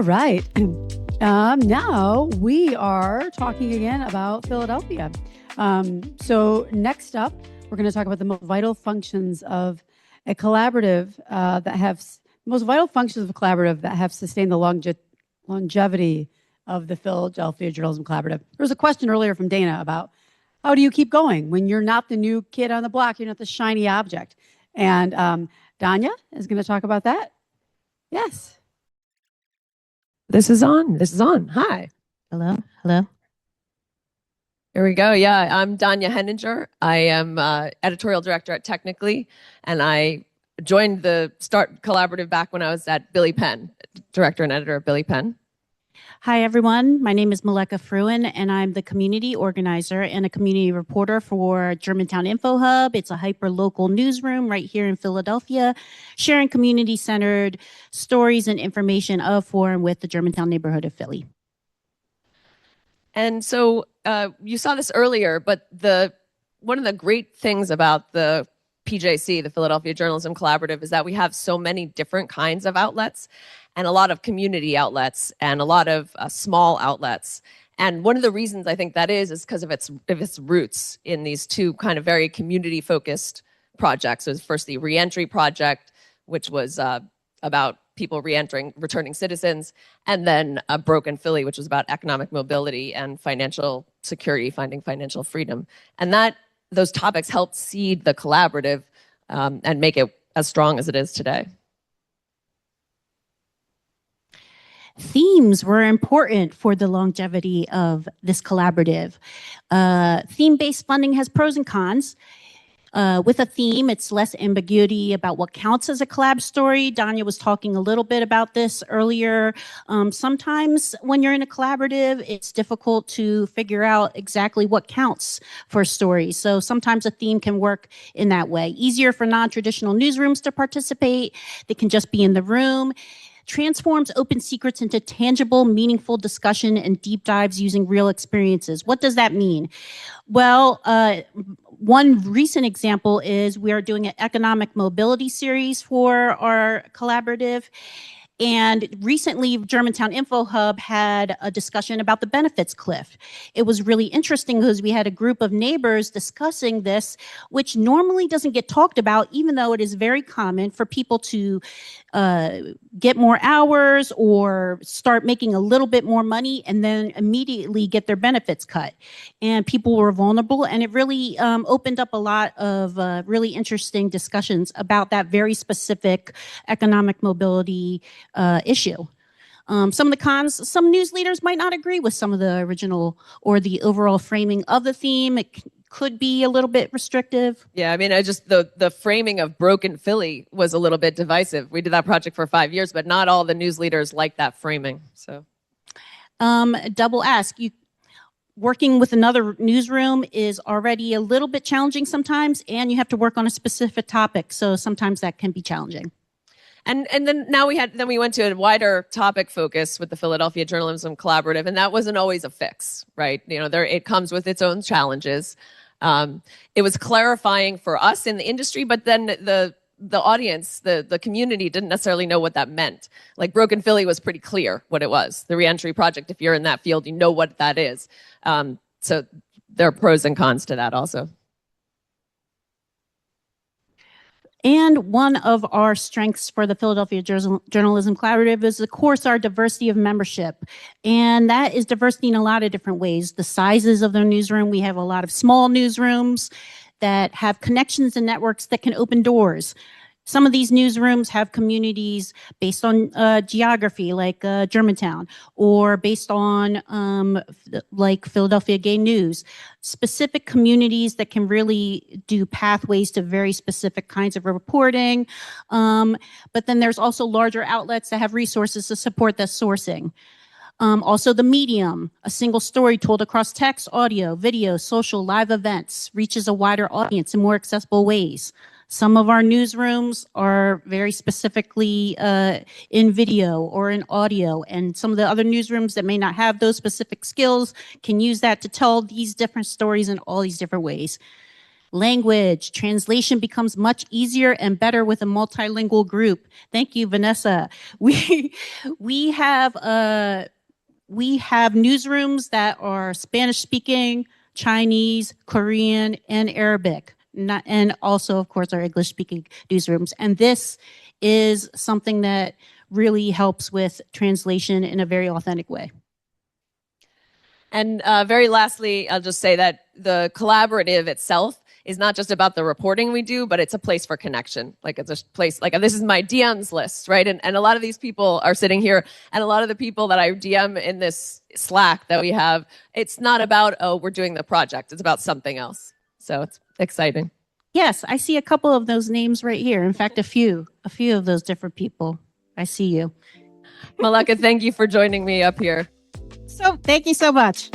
right. Now we are talking again about Philadelphia. So next up, we're going to talk about the most vital functions of a collaborative that have sustained the longevity of the Philadelphia Journalism Collaborative. There was a question earlier from Dana about how do you keep going when you're not the new kid on the block, you're not the shiny object. And Danya is going to talk about that. Yes. This is on. Hi. Hello. Here we go. Yeah, I'm Danya Henninger. I am editorial director at Technically, and I joined the Start Collaborative back when I was at Billy Penn, director and editor of Billy Penn. Hi, everyone. My name is Maleka Fruean, and I'm the community organizer and a community reporter for Germantown Info Hub. It's a hyper-local newsroom right here in Philadelphia, sharing community-centered stories and information of, for, and with the Germantown neighborhood of Philly. And so you saw this earlier, but one of the great things about the PJC, the Philadelphia Journalism Collaborative, is that we have so many different kinds of outlets and a lot of community outlets and a lot of small outlets. And one of the reasons I think that is because of its roots in these two kind of very community-focused projects. It was first the Reentry Project, which was about people returning citizens, and then Broken Philly, which was about economic mobility and financial security, finding financial freedom. And those topics helped seed the collaborative and make it as strong as it is today. Themes were important for the longevity of this collaborative. Theme-based funding has pros and cons. With a theme, it's less ambiguity about what counts as a collab story. Danya was talking a little bit about this earlier. Sometimes when you're in a collaborative, it's difficult to figure out exactly what counts for a story. So sometimes a theme can work in that way. Easier for non-traditional newsrooms to participate. They can just be in the room. Transforms open secrets into tangible, meaningful discussion and deep dives using real experiences. What does that mean? Well, one recent example is we are doing an economic mobility series for our collaborative. And recently, Germantown Info Hub had a discussion about the benefits cliff. It was really interesting because we had a group of neighbors discussing this, which normally doesn't get talked about, even though it is very common for people to get more hours or start making a little bit more money and then immediately get their benefits cut. And people were vulnerable, and it really opened up a lot of really interesting discussions about that very specific economic mobility issue. Some of the cons, some news leaders might not agree with some of the original or the overall framing of the theme. It could be a little bit restrictive. Yeah, I mean, the framing of Broken Philly was a little bit divisive. We did that project for 5 years, but not all the news leaders liked that framing. So, double ask. Working with another newsroom is already a little bit challenging sometimes, and you have to work on a specific topic. So sometimes that can be challenging. And then we went to a wider topic focus with the Philadelphia Journalism Collaborative, and that wasn't always a fix, right? It comes with its own challenges. It was clarifying for us in the industry, but then the audience, the community didn't necessarily know what that meant. Like Broken Philly was pretty clear what it was. The Reentry Project, if you're in that field, you know what that is. So there are pros and cons to that also. And one of our strengths for the Philadelphia Journalism Collaborative is, of course, our diversity of membership. And that is diversity in a lot of different ways. The sizes of the newsroom, we have a lot of small newsrooms that have connections and networks that can open doors. Some of these newsrooms have communities based on geography, like Germantown, or based on like Philadelphia Gay News. Specific communities that can really do pathways to very specific kinds of reporting. But then there's also larger outlets that have resources to support the sourcing. Also the medium, a single story told across text, audio, video, social, live events, reaches a wider audience in more accessible ways. Some of our newsrooms are very specifically in video or in audio, and some of the other newsrooms that may not have those specific skills can use that to tell these different stories in all these different ways. Language. Translation becomes much easier and better with a multilingual group. Thank you, Vanessa. We have newsrooms that are Spanish speaking, Chinese, Korean, and Arabic. And also, of course, our English speaking newsrooms. And this is something that really helps with translation in a very authentic way. And very lastly, I'll just say that the collaborative itself is not just about the reporting we do, but it's a place for connection. Like it's a place, like this is my DMs list, right? And a lot of these people are sitting here, and a lot of the people that I DM in this Slack that we have, it's not about, oh, we're doing the project. It's about something else. So it's exciting. Yes, I see a couple of those names right here. In fact, a few of those different people. I see you. Maleka, thank you for joining me up here. So thank you so much.